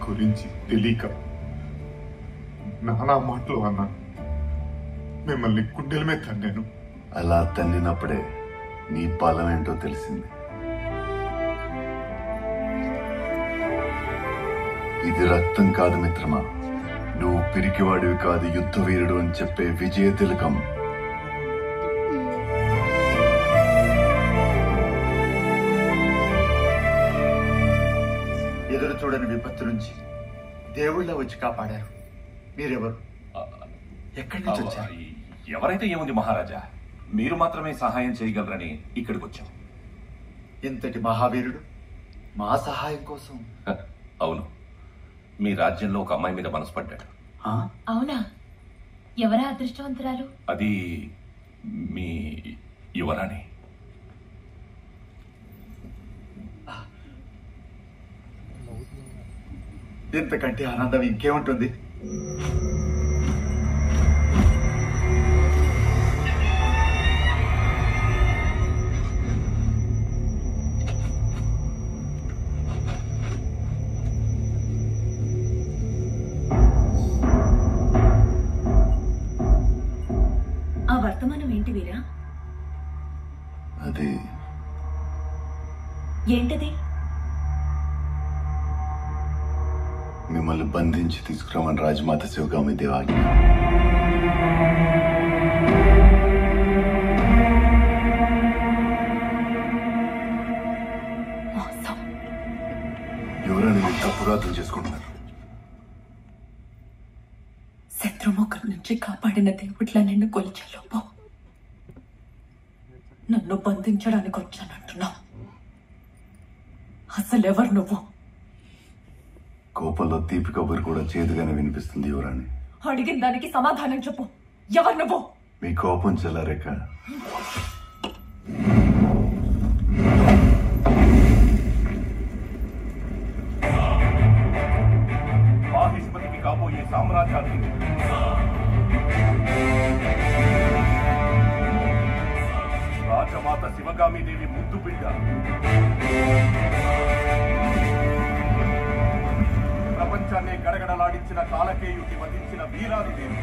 గురించి తెలియక నానా మాటలు అన్నా. మిమ్మల్ని గుండెల మీద తన్నాను. అలా తన్నినప్పుడే నీ బలం ఏంటో తెలిసింది. ఇది రక్తం కాదు మిత్రమా, నువ్వు పిరికివాడివి కాదు, యుద్ధ వీరుడు అని చెప్పే విజయ తిలకం. ఎదురు చూడని విపత్తు నుంచి దేవుళ్ళ వచ్చి కాపాడారు. మీరెవరు? ఎక్కడి నుంచి వచ్చారు? ఎవరైతే ఏముంది మహారాజా, మీరు మాత్రమే సహాయం చేయగలరని ఇక్కడికి వచ్చాం. ఇంతటి మహావీరుడు మా సహాయం కోసం? అవును, మీ రాజ్యంలో ఒక అమ్మాయి మీద మనసు పడ్డాడు. అవునా? ఎవరా అదృష్టవంతురాలు? అది మీ యువరాణి. ఇంతకంటే ఆనందం ఇంకేముంటుంది? ఆ వర్తమానం ఏంటి వీరా? అది ఏంటది? మిమ్మల్ని బంధించి తీసుకురామని రాజమాత శివగామి దేవాజ్ఞ. ఎవరైనా మీరు తప్పుగా అర్థం చేసుకుంటున్నారు. శత్రుముఖం నుంచి కాపాడిన దేవుట్లా నిన్ను కొలిచేలోపు నన్ను బంధించడానికి వచ్చానంటున్నావు. అసలెవరు నువ్వు? కోపంలో తీపి కబురు కూడా చేదుగానే వినిపిస్తుంది యువరాణి. అడిగిన దానికి సమాధానం చెప్పు. ఎవరు నువ్వు? మీ కోపం చెల్లారేక మాహిష్మతికి కాబోయే సామ్రాజ్యాన్ని రాజమాత శివగామిదేవి ముద్దు బిడ్డ, ప్రపంచాన్ని గడగడలాడించిన కాలకేయుని వధించిన వీరాది దేవి,